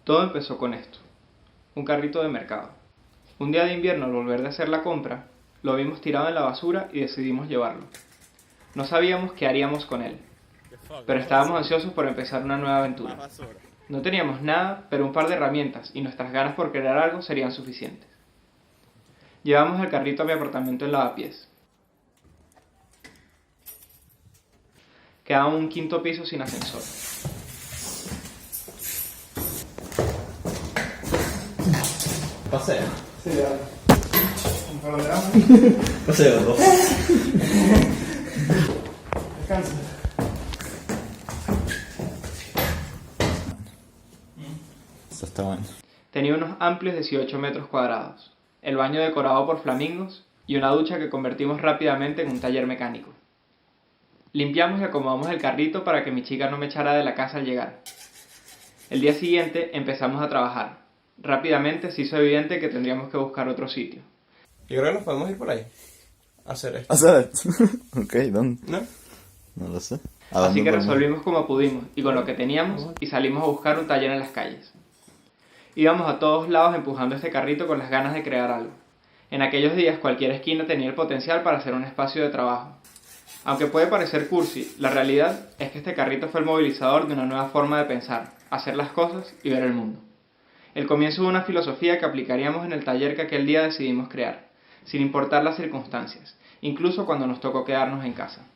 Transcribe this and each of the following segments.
Todo empezó con esto, un carrito de mercado. Un día de invierno, al volver de hacer la compra, lo vimos tirado en la basura y decidimos llevarlo. No sabíamos qué haríamos con él, pero estábamos ansiosos por empezar una nueva aventura. No teníamos nada, pero un par de herramientas y nuestras ganas por crear algo serían suficientes. Llevamos el carrito a mi apartamento en Lavapiés. Quedaba un quinto piso sin ascensor. Paseo. Sí, ya. Un panorama. Paseo, dos. Descansa. Eso está bueno. Tenía unos amplios 18 metros cuadrados, el baño decorado por flamingos y una ducha que convertimos rápidamente en un taller mecánico. Limpiamos y acomodamos el carrito para que mi chica no me echara de la casa al llegar. El día siguiente empezamos a trabajar. Rápidamente se hizo evidente que tendríamos que buscar otro sitio. Yo creo que nos podemos ir por ahí. A hacer esto. O sea, ok, ¿dónde? ¿No? No lo sé. Así que resolvimos como pudimos y con lo que teníamos y salimos a buscar un taller en las calles. Íbamos a todos lados empujando este carrito con las ganas de crear algo. En aquellos días cualquier esquina tenía el potencial para ser un espacio de trabajo. Aunque puede parecer cursi, la realidad es que este carrito fue el movilizador de una nueva forma de pensar, hacer las cosas y ver el mundo. El comienzo de una filosofía que aplicaríamos en el taller que aquel día decidimos crear, sin importar las circunstancias, incluso cuando nos tocó quedarnos en casa.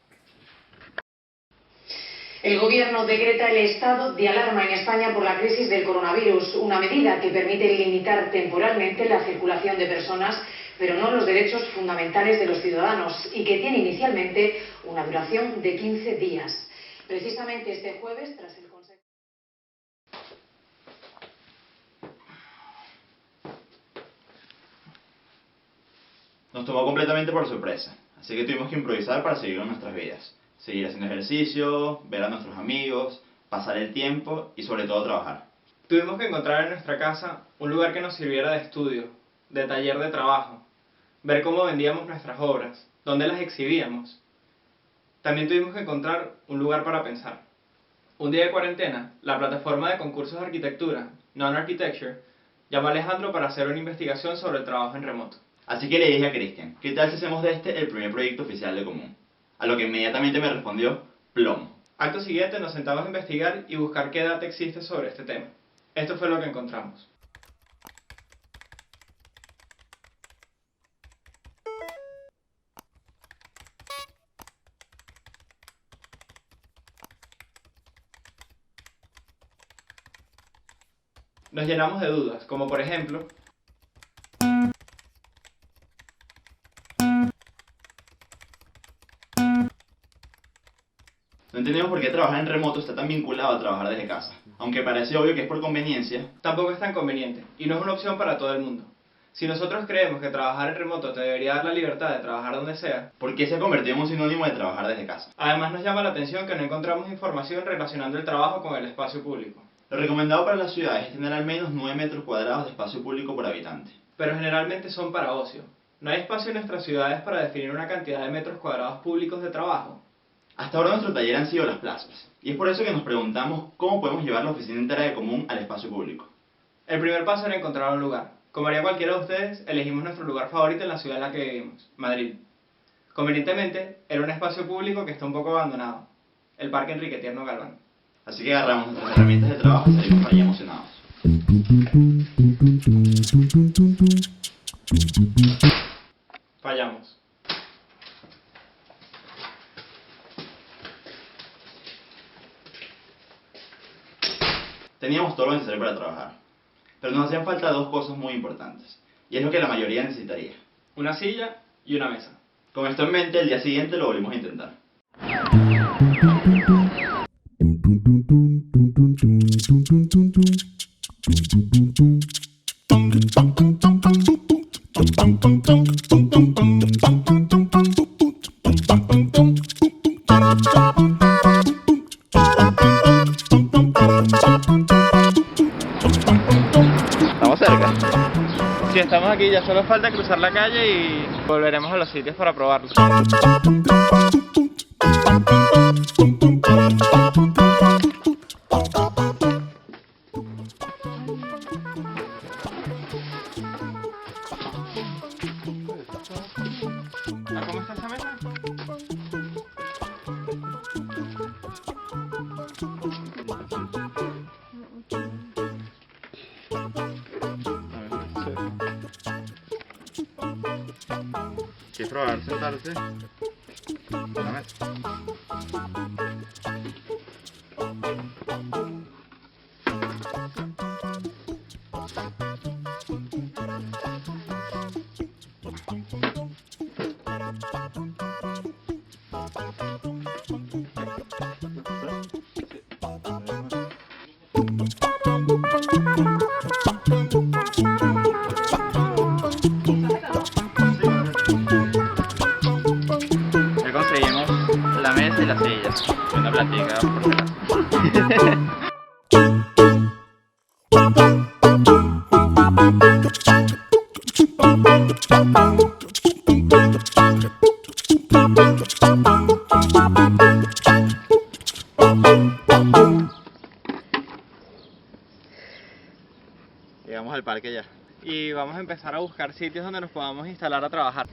El Gobierno decreta el estado de alarma en España por la crisis del coronavirus, una medida que permite limitar temporalmente la circulación de personas, pero no los derechos fundamentales de los ciudadanos, y que tiene inicialmente una duración de 15 días. Precisamente este jueves, tras el Consejo... Nos tomó completamente por sorpresa, así que tuvimos que improvisar para seguir con nuestras vidas. Seguir haciendo ejercicio, ver a nuestros amigos, pasar el tiempo y sobre todo trabajar. Tuvimos que encontrar en nuestra casa un lugar que nos sirviera de estudio, de taller de trabajo, ver cómo vendíamos nuestras obras, dónde las exhibíamos. También tuvimos que encontrar un lugar para pensar. Un día de cuarentena, la plataforma de concursos de arquitectura, Non-Architecture, llamó a Alejandro para hacer una investigación sobre el trabajo en remoto. Así que le dije a Cristian, ¿qué tal si hacemos de este el primer proyecto oficial de Común? A lo que inmediatamente me respondió, plomo. Acto siguiente nos sentamos a investigar y buscar qué data existe sobre este tema. Esto fue lo que encontramos. Nos llenamos de dudas, como por ejemplo, No entendemos por qué trabajar en remoto está tan vinculado a trabajar desde casa. Aunque parece obvio que es por conveniencia, tampoco es tan conveniente y no es una opción para todo el mundo. Si nosotros creemos que trabajar en remoto te debería dar la libertad de trabajar donde sea, ¿por qué se ha convertido en un sinónimo de trabajar desde casa? Además nos llama la atención que no encontramos información relacionando el trabajo con el espacio público. Lo recomendado para las ciudades es tener al menos 9 metros cuadrados de espacio público por habitante. Pero generalmente son para ocio. No hay espacio en nuestras ciudades para definir una cantidad de metros cuadrados públicos de trabajo. Hasta ahora nuestro taller han sido las plazas, y es por eso que nos preguntamos cómo podemos llevar la oficina entera de Común al espacio público. El primer paso era encontrar un lugar. Como haría cualquiera de ustedes, elegimos nuestro lugar favorito en la ciudad en la que vivimos, Madrid. Convenientemente, era un espacio público que está un poco abandonado, el Parque Enrique Tierno Galván. Así que agarramos nuestras herramientas de trabajo y salimos para allá emocionados. Fallamos. Teníamos todo lo necesario para trabajar, pero nos hacían falta dos cosas muy importantes, y es lo que la mayoría necesitaría. Una silla y una mesa. Con esto en mente, el día siguiente lo volvimos a intentar. Estamos cerca. Si estamos aquí ya solo falta cruzar la calle y volveremos a los sitios para probarlo. ¿Quieres probar sentarse? En la mesa. Ya conseguimos la mesa y las sillas. Una plática por teléfono. Llegamos al parque ya. Y vamos a empezar a buscar sitios donde nos podamos instalar a trabajar.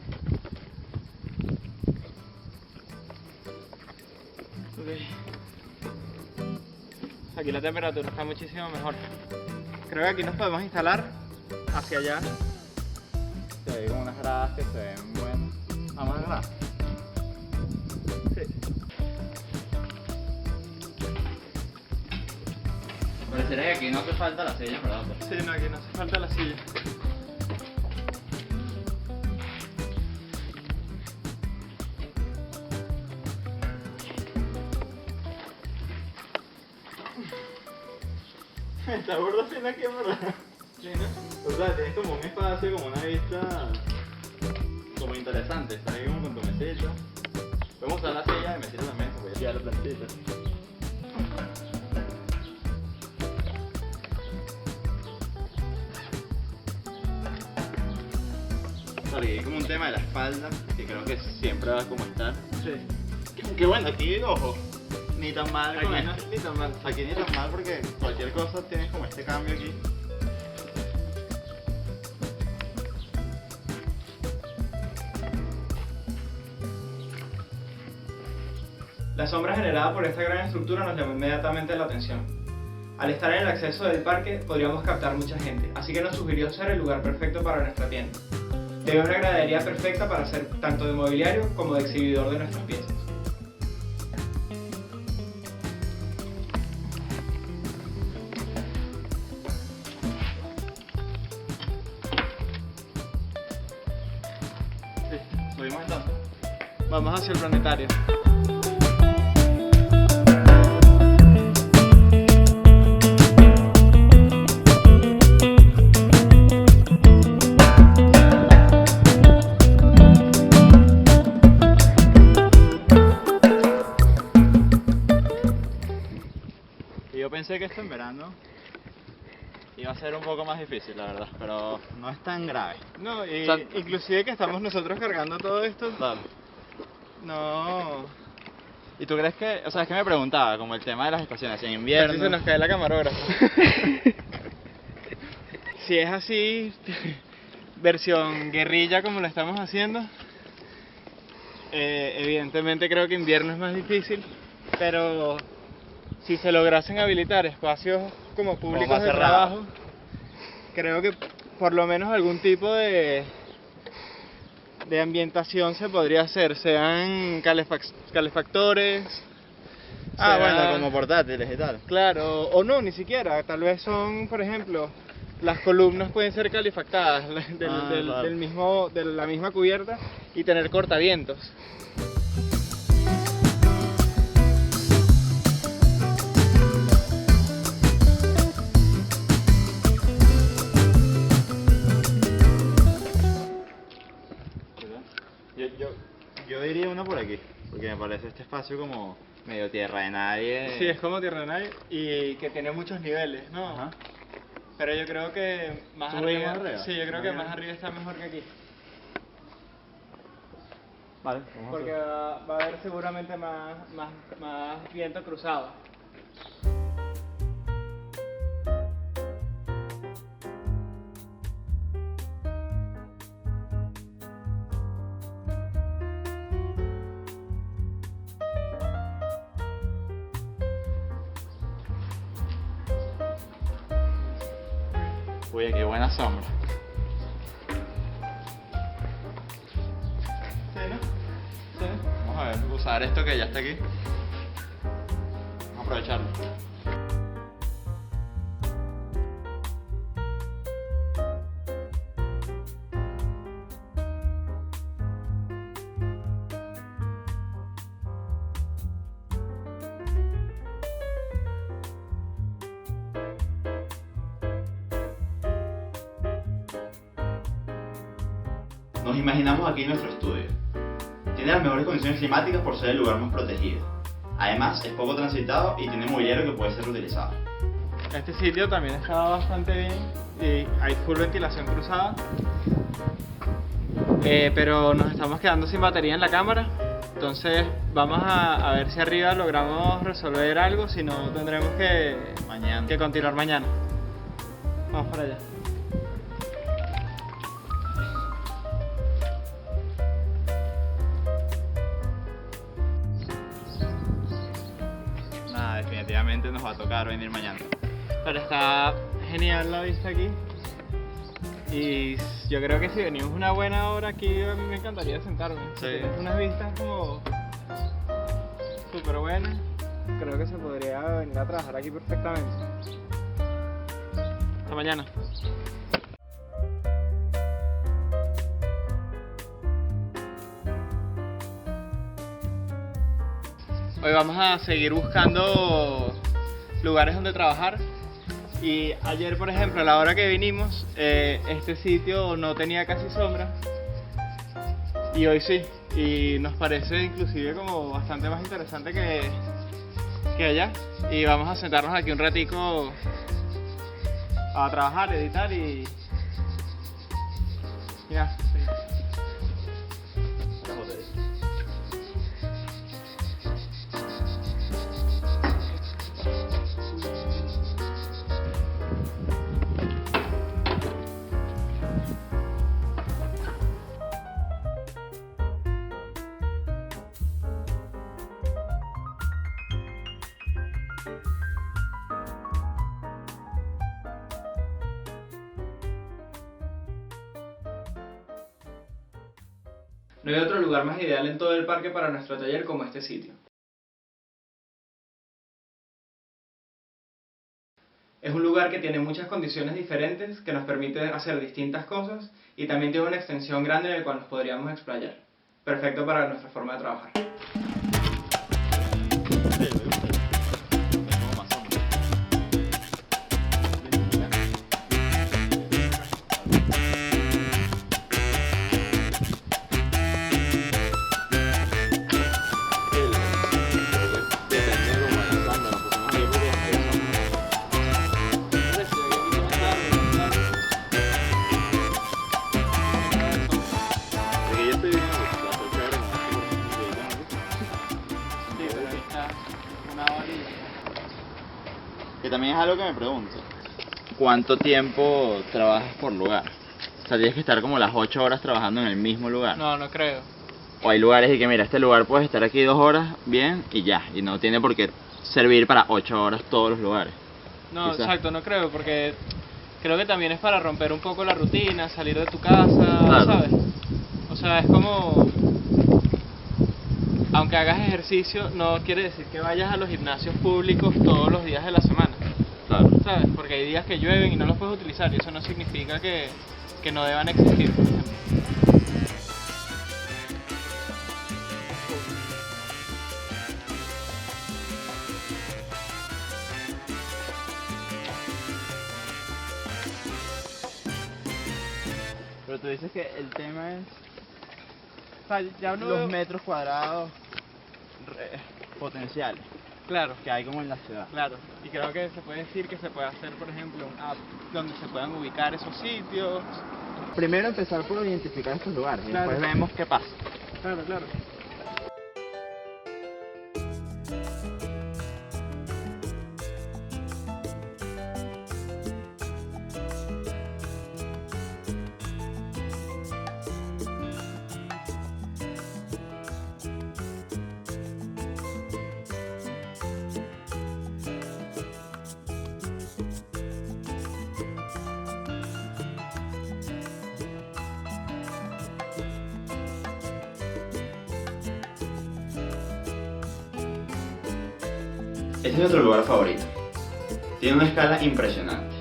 Aquí la temperatura está muchísimo mejor. Creo que aquí nos podemos instalar hacia allá. Sí, hay como unas gradas que se ven buenas. Vamos a gradas. Sí. Parecería que aquí no te falta la silla, ¿verdad? Sí, no, aquí no hace falta la silla. Está burdo haciendo aquí, en verdad. Sí, ¿no? O sea, tienes como un espacio, como una vista como interesante. Estás ahí como con tu mesita. Podemos usar la silla y mesita también, voy a tirar la plantita. Claro, y hay como un tema de la espalda, que creo que siempre va a como estar. Sí. Que bueno, aquí, ojo, ni tan mal Aquí con no esto. es ni tan mal. Aquí ni tan mal porque cualquier cosa tienes como este cambio aquí. La sombra generada por esta gran estructura nos llamó inmediatamente la atención. Al estar en el acceso del parque podríamos captar mucha gente, así que nos sugirió ser el lugar perfecto para nuestra tienda. Tenía una gradería perfecta para ser tanto de mobiliario como de exhibidor de nuestras piezas. Sí, subimos entonces. Vamos hacia el planetario. Y yo pensé que esto en verano iba a ser un poco más difícil, la verdad, pero no es tan grave. No, y O sea, inclusive que estamos nosotros cargando todo esto, Claro. no... ¿Y tú crees que, o sea, es que me preguntaba, como el tema de las estaciones, en Casi invierno? se nos cae la camarógrafa. Si es así, versión guerrilla como lo estamos haciendo, evidentemente creo que invierno es más difícil, pero si se lograsen habilitar espacios como públicos más de cerrados. trabajo, creo que por lo menos algún tipo de ambientación se podría hacer, sean calefactores. Ah, sea- bueno, como portátiles y tal. Claro, o no, ni siquiera. Tal vez son, por ejemplo, las columnas pueden ser calefactadas Claro. de la misma cubierta y tener cortavientos. Yo diría uno por aquí, porque me parece este espacio como medio tierra de nadie. Sí, es como tierra de nadie y que tiene muchos niveles, ¿no? Ajá. Pero yo creo que más ¿Subimos arriba, arriba? sí, yo creo que Ok. más arriba está mejor que aquí. Vale, vamos Porque va a haber seguramente más viento cruzado. Oye, qué buena sombra. Sí, ¿no? Sí. Vamos a ver, usar esto que ya está aquí. Vamos a aprovecharlo. Nos imaginamos aquí nuestro estudio. Tiene las mejores condiciones climáticas por ser el lugar más protegido. Además, es poco transitado y tiene mobiliario que puede ser reutilizado. Este sitio también está bastante bien y hay full ventilación cruzada. Pero nos estamos quedando sin batería en la cámara. Entonces vamos a ver si arriba logramos resolver algo, si no tendremos que continuar mañana. Vamos para allá. Nada, definitivamente nos va a tocar venir mañana. Pero está genial la vista aquí. Y yo creo que si venimos una buena hora aquí, a mí me encantaría sentarme. Sí. Tienes unas vistas como súper buenas. Creo que se podría venir a trabajar aquí perfectamente. Hasta mañana. Hoy vamos a seguir buscando lugares donde trabajar. Y ayer, por ejemplo, a la hora que vinimos, este sitio no tenía casi sombra. Y hoy sí. Y nos parece inclusive como bastante más interesante que allá. Y vamos a sentarnos aquí un ratico a trabajar, editar y... Ya, sí. No hay otro lugar más ideal en todo el parque para nuestro taller como este sitio. Es un lugar que tiene muchas condiciones diferentes, que nos permite hacer distintas cosas y también tiene una extensión grande en la cual nos podríamos explayar. Perfecto para nuestra forma de trabajar. Que también es algo que me pregunto. ¿Cuánto tiempo trabajas por lugar? O sea, tienes que estar como las 8 horas trabajando en el mismo lugar. No, no creo. O hay lugares y que mira, este lugar puedes estar aquí 2 horas bien y ya. Y no tiene por qué servir para 8 horas todos los lugares. No, Quizás. exacto, no creo, porque creo que también es para romper un poco la rutina, salir de tu casa, Claro. ¿sabes? O sea, es como... Aunque hagas ejercicio, no quiere decir que vayas a los gimnasios públicos todos los días de la semana, Claro. ¿sabes? Porque hay días que llueven y no los puedes utilizar y eso no significa que no deban existir, por ejemplo. Pero tú dices que el tema es O sea, ya uno... los metros cuadrados potenciales Claro, que hay como en la ciudad. claro. Y creo que se puede decir que se puede hacer, por ejemplo, una app donde se puedan ubicar esos sitios. Primero empezar por identificar estos lugares Claro. y después vemos qué pasa. Claro, claro. Este es nuestro lugar favorito. Tiene una escala impresionante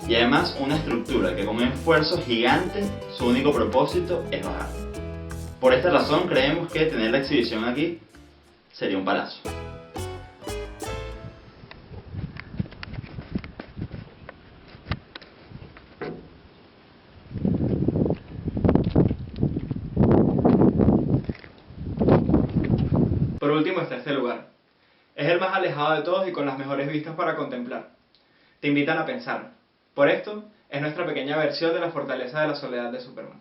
y además una estructura que con un esfuerzo gigante su único propósito es bajar. Por esta razón creemos que tener la exhibición aquí sería un palazo. Por último está este lugar. Es el más alejado de todos y con las mejores vistas para contemplar. Te invitan a pensar. Por esto, es nuestra pequeña versión de la fortaleza de la soledad de Superman.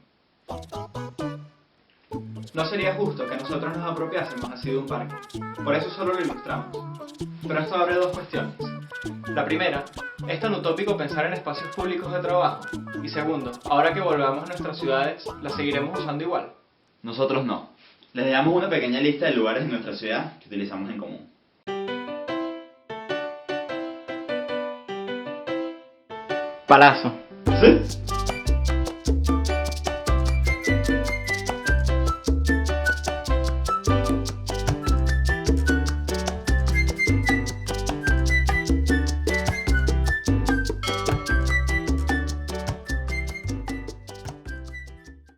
No sería justo que nosotros nos apropiásemos así de un parque. Por eso solo lo ilustramos. Pero esto abre dos cuestiones. La primera, es tan utópico pensar en espacios públicos de trabajo. Y segundo, ahora que volvamos a nuestras ciudades, las seguiremos usando igual. Nosotros no. Les damos una pequeña lista de lugares en nuestra ciudad que utilizamos en común. Palazo. ¿Sí?